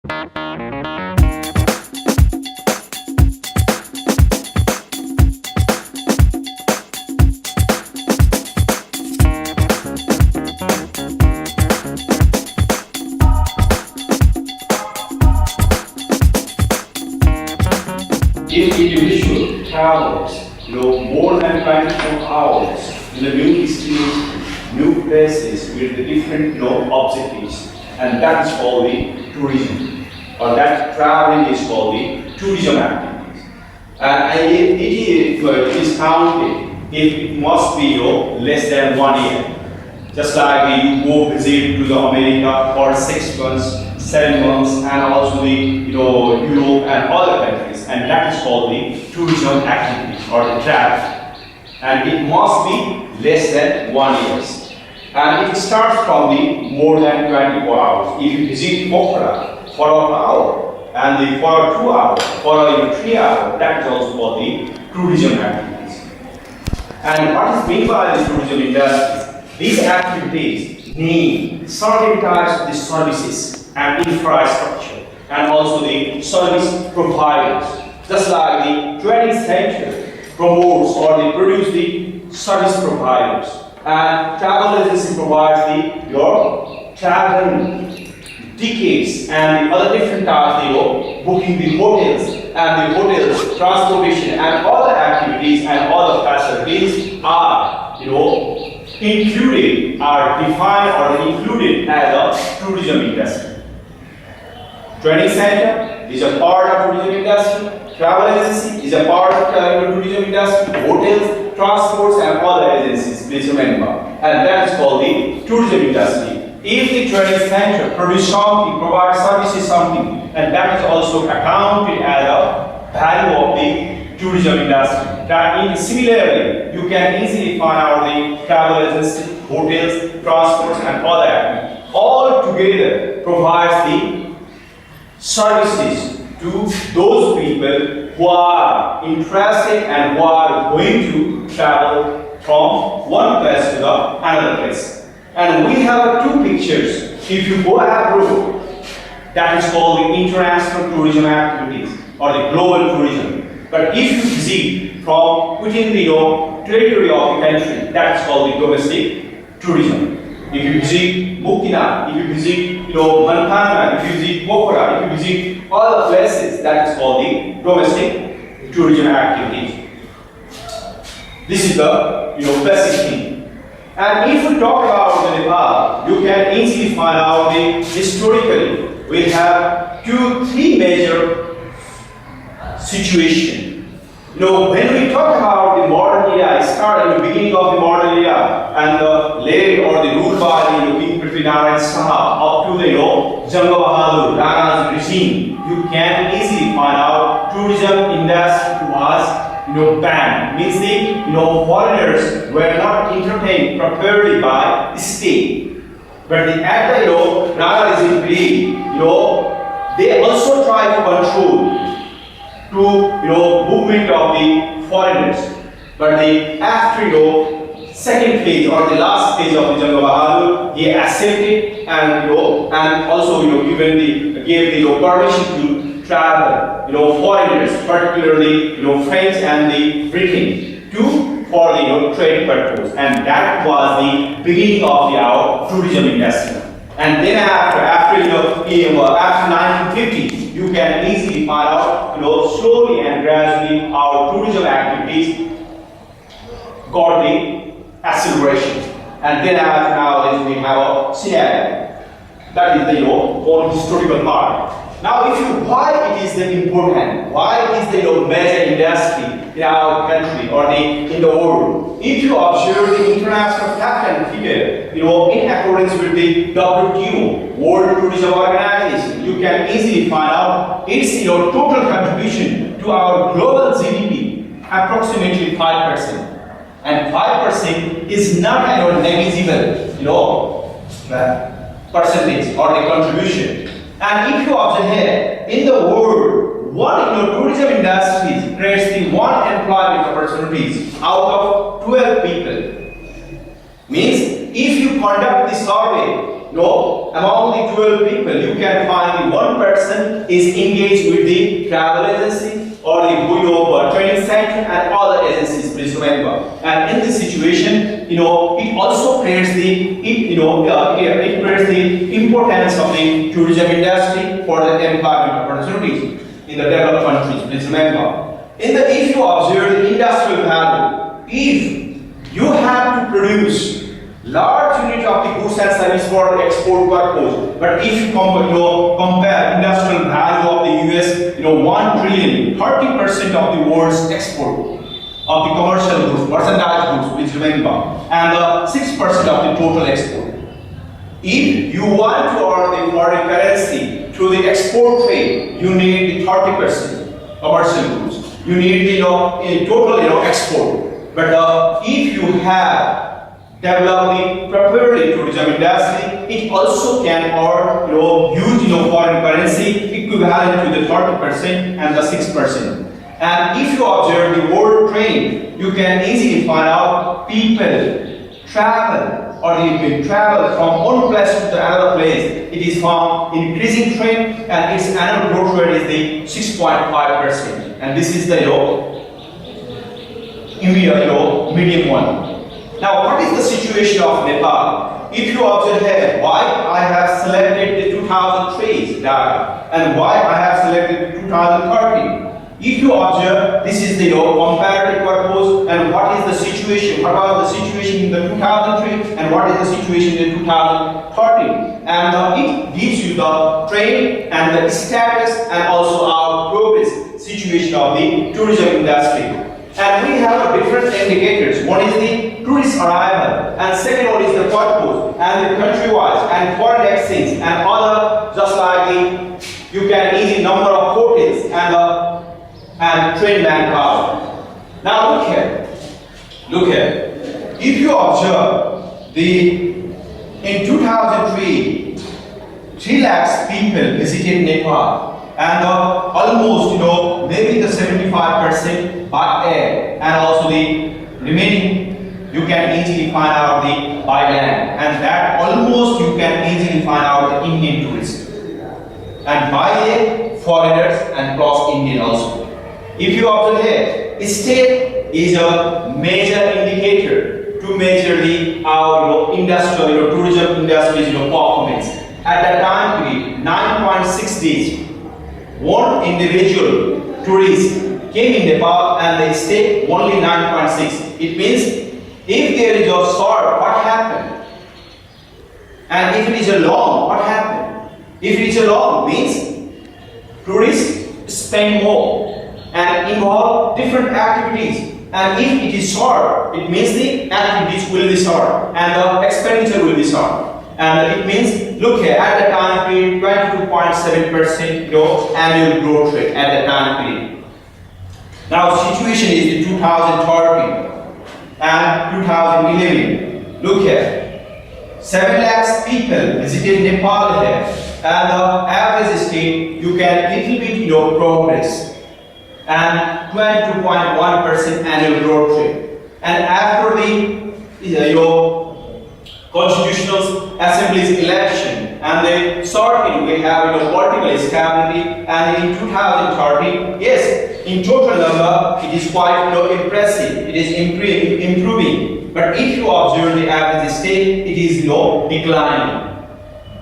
If individual travels more than 24 hours in the new destinations, new places with the different objectives, and that is called the tourism, or that traveling is called the tourism activities. And it is counted if it must be less than 1 year. Just like you go visit to the America for 6 months, 7 months, and also the Europe and other countries, and that is called the tourism activity or the travel. And it must be less than 1 year. And it starts from the more than 24 hours. If you visit Pokhara for an hour and for 2 hours, for 3 hours, that is also called the tourism activities. And what is meant by the tourism industry? These activities need certain types of the services and infrastructure, and also the service providers. Just like the training center promotes or they produce the service providers, and travel agency provides your travel tickets and the other different types, booking the hotels and the hotels, transportation and other activities and other facilities are included, are defined or included as a tourism industry. Training center is a part of tourism industry. Travel agency is a part of tourism industry. Hotels, transports, and other agencies, please remember, and that is called the tourism industry. If the training center produces something, provides services something, and that is also accounted as a value of the tourism industry. That similarly, you can easily find out the travel agency, hotels, transports, and other activities. All together provides the services to those people who are interested and who are going to travel from one place to another place. And we have two pictures. If you go abroad, that is called the international tourism activities or the global tourism. But if you visit from within the territory of the country, that is called the domestic tourism. If you visit Bukina, if you visit Montana, if you visit Pokhara, if you visit other places, that is called the domestic tourism activities. This is the basic thing. And if we talk about the Nepal, you can easily find out the historically we have three major situations. When we talk about the modern era, it started in the beginning of the modern era and the late or the rule by the King Prithviraj Sahab up to the Janga Bahadur, Rana's regime, you can easily find out tourism industry was banned. Means the foreigners were not entertained properly by the state. But at the Rana regime period, they also try to control movement of the foreigners, but after second phase or the last phase of the Janga Bahadur, he accepted and also gave the permission to travel foreigners, particularly French and the Britain, for the trade purpose, and that was the beginning of our tourism industry. And then after 1950, you can easily find out, slowly and gradually our tourism activities got the acceleration. And then after nowadays we have a scenario. That is the more historical part. Now, why it is important? Why it is the major industry in our country or in the world? If you observe the international fact and figure, in accordance with the WTO, World Tourism Organization, you can easily find out its total contribution to our global GDP, approximately 5%. And 5% is not a negligible, percentage or the contribution. And if you observe here, in the world, one tourism industry creates the one employment opportunities out of 12 people. Means if you conduct the survey, among the 12 people, you can find the one person is engaged with the travel agency or the training center and other agencies, please remember. And in this situation, it also creates the it creates the importance of the tourism industry for the employment opportunities in the developed countries, please remember. If you observe the industrial value, if you have to produce large unit of the goods and service for the export purpose, but if you compare industrial value of the US, 1 trillion, 30% of the world's export of the commercial goods, merchandise goods, please remember, and 6% of the total export. If you want to earn the foreign currency through the export trade, you need the 30% commercial goods. You need the total export. But if you have developed the properly tourism industry, it also can earn huge foreign currency equivalent to the 30% and the 6%. And if you observe the world trade, you can easily find out people travel from one place to another place. It is found increasing trend, and its annual growth rate is the 6.5%. And this is the medium one. Now, what is the situation of Nepal? If you observe here, why I have selected the 2003 data and why I have selected the 2013. If you observe, this is the comparative purpose, and what is the situation? What was the situation in the 2003 and what is the situation in 2013? And it gives you the trend and the status and also our progress situation of the tourism industry. And we have different indicators. One is the tourist arrival, and second one is the purpose, and the country-wise, and foreign exchange, and other, just like you can easy number of hotels and train manpower. Now look here. If you observe in 2003, 3 lakhs people visited Nepal, and almost maybe the 75% by air, and also the remaining you can easily find out the by land, and that almost you can easily find out the Indian tourists, and by air foreigners and cross Indian also. If you observe here, state is a major indicator to measure our industrial tourism industry's performance. At that time period, 9.6 days, one individual tourist came in Nepal and they stayed only 9.6. It means if there is a short, what happened? And if it is a long, what happened? If it is a long, means tourists spend more and involve different activities. And if it is short, it means the activities will be short and the expenditure will be short. And it means, look here, at the time period, 22.7% annual growth rate at the time period. Now, situation is the 2013 and 2011. Look here, 7 lakhs people visited Nepal here, and the average state you can little bit progress, and 22.1% annual growth rate. And after the Constitutional Assembly's election and the sorting, we have political stability, and in 2013, yes, in total number it is quite impressive. It is improving. But if you observe the average state, it is declining.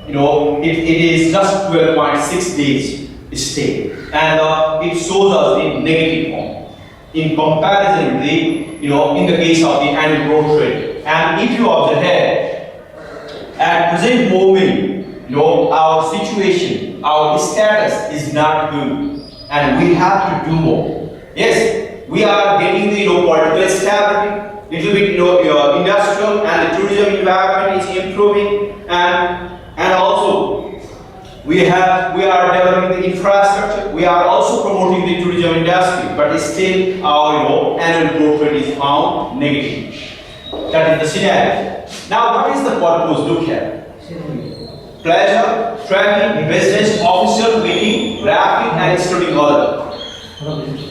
It is just 12.6 days stay, and it shows us the negative form in comparison with the in the case of the annual growth rate. And if you observe here, at present moment, our situation, our status is not good, and we have to do more. Yes, we are getting the political stability, little bit industrial, and the tourism environment is improving, and also we are developing the infrastructure. We are also promoting the tourism industry, but still our annual growth rate is found negative. That is the scenario. Now, what is the purpose? Look here. Pleasure, training, business, official meeting, drafting, and studying order.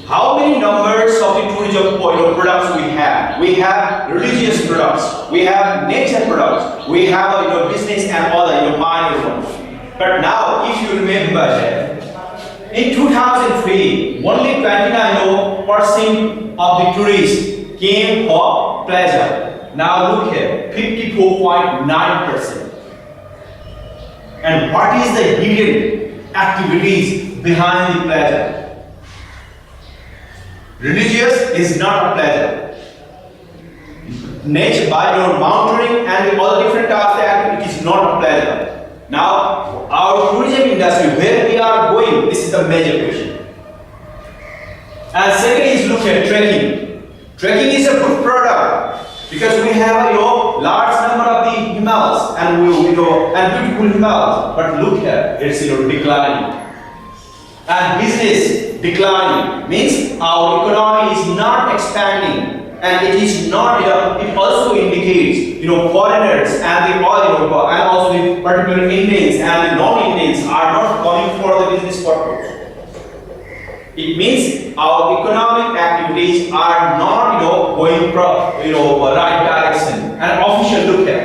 How many numbers of the tourism products we have. We have religious products, we have nature products, we have business and other minor ones. But now, if you remember that in 2003, only 29% of the tourists came for pleasure. Now look here, 54.9%. And what is the hidden activities behind the pleasure? Religious is not a pleasure. Nature by mountaineering and all different types of activities is not a pleasure. Now, our tourism industry, where we are going, this is the major question. And second is look at trekking. Trekking is a good product because we have large number of the Himalayas and and beautiful Himalayas. But look here, it's declining. And business declining means our economy is not expanding. And it is not. It also indicates, foreigners and and also the particular Indians and the non-Indians are not coming for the business purpose. It means our economic activities are not, going right direction. And official look at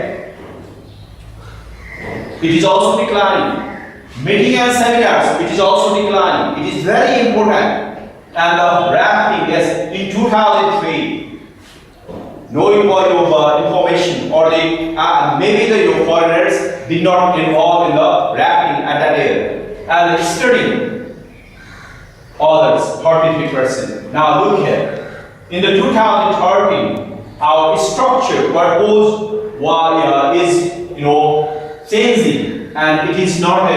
it is also declining. Meeting and seminars, it is also declining. It is very important. And the rafting, yes, in 2003. No information or maybe the foreigners did not involve in the rafting at that area. And studying others 33%. Now look here. In the 2013, our structure purpose is changing, and it is not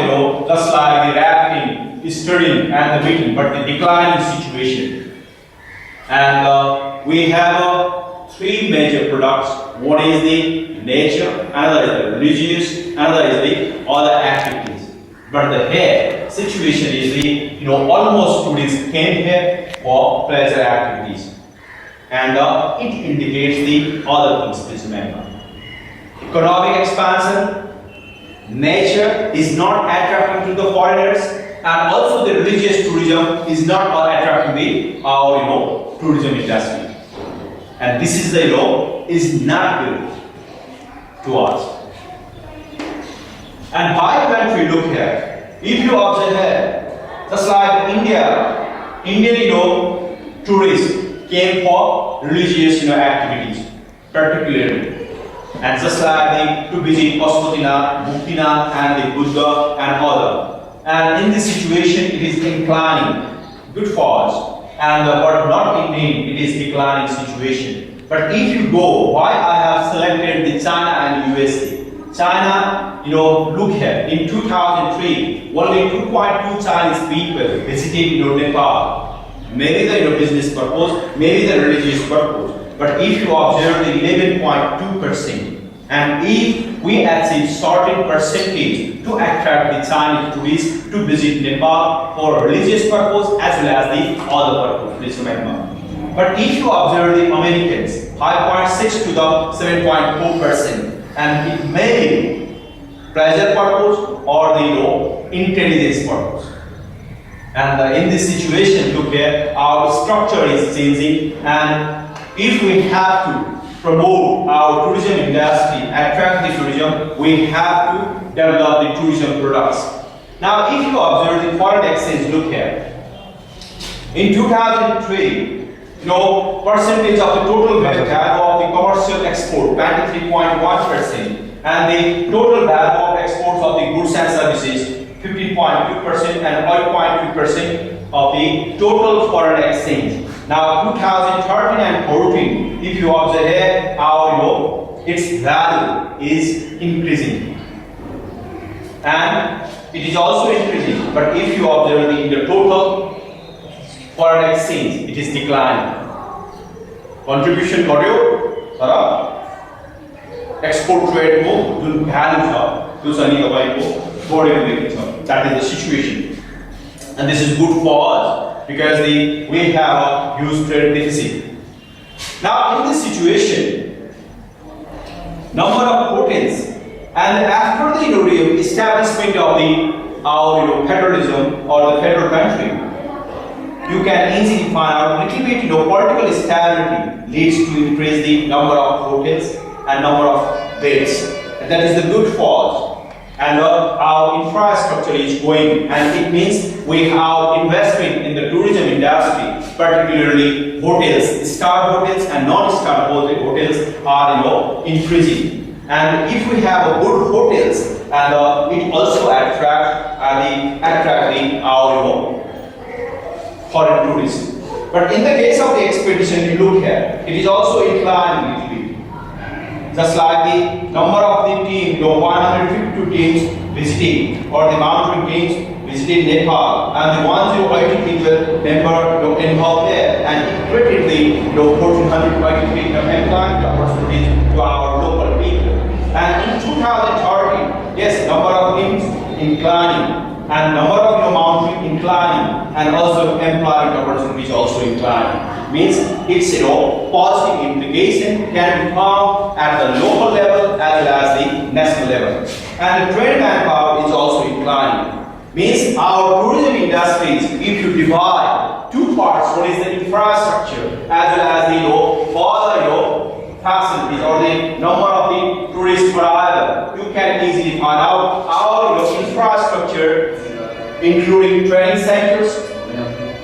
just like the rafting, studying and the meeting, but the declining situation. And we have three major products. One is the nature, another is the religious, another is the other activities. But the here situation is the almost students came here for pleasure activities, and it indicates the other things. Please remember, economic expansion, nature is not attracting to the foreigners, and also the religious tourism is not attracting our tourism industry. And this is is not good to us. And by country, look here. If you observe here, just like Indian tourists came for religious activities, particularly. And just like to visit Pashupatinath, Muktinath and the Buddha and other. And in this situation, it is inclining, good for us. And but not in it is declining situation. But if you go, why I have selected the China and USA? China, look here. In 2003, only 2.2 Chinese people visited Nepal. Maybe the business purpose, maybe the religious purpose. But if you observe the 11.2%, and if we achieve certain percentage to attract the Chinese tourists to visit Nepal for religious purpose as well as the other purpose, please remember. But if you observe the Americans, 5.6 to the 7.4%, and it may be pleasure purpose or the intelligence purpose. And in this situation, look here, our structure is changing, and if we have to promote our tourism industry, attract the tourism, we have to develop the tourism products. Now, if you observe the foreign exchange, look here. In 2003, percentage of the total value of the commercial export, 23.1%, and the total value of exports of the goods and services, 15.2% and 5.2% of the total foreign exchange. Now 2013 and 14, if you observe here, its value is increasing. And it is also increasing, but if you observe the total foreign exchange, it is declining. Contribution export trade value that is the situation, and this is good for us because we have a huge trade deficit. Now in this situation, number of quotas, and after the establishment of our federalism or the federal country, you can easily find out little bit, political stability leads to increase the number of hotels and number of beds. And that is the good part. And our infrastructure is going, and it means we have investment in the tourism industry, particularly hotels, star hotels and non-star hotels are increasing. And if we have a good hotels, and it also attract our foreign tourists. But in the case of the expedition, you look here, it is also inclining a little bit. Just like the number of the team, 152 teams visiting, or the mountain teams visiting Nepal, and the 180 people member involved there, and it created the 1423 employment opportunities to our local people. And in 2030, yes, number of teams inclining, and number of mountain inclining, and also employment opportunities also inclining. Means its positive implication can be found at the local level as well as the national level. And the trained manpower is also inclining. Means our tourism industries, if you divide two parts, one is the infrastructure as well as the further facilities or the number of the tourist arrival, you can easily find out our infrastructure, including training centers,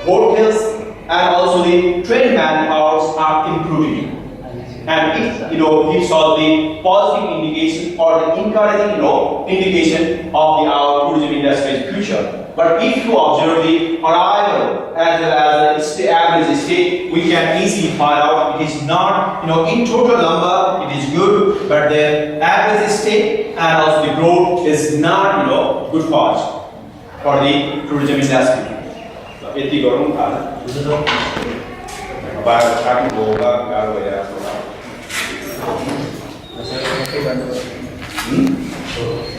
hotels, and also the trained manpowers are improving. And it gives us the positive indication or the encouraging indication of our tourism industry's future. But if you observe the arrival as well as the average stay, we can easily find out it is not, in total number it is good, but the average stay and also the growth is not, good for the tourism industry. यति गरौँ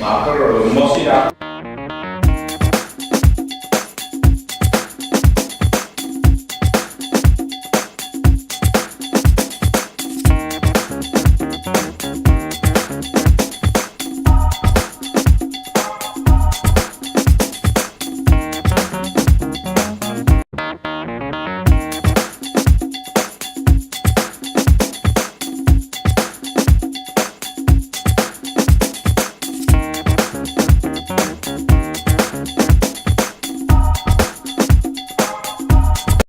मात्र मसित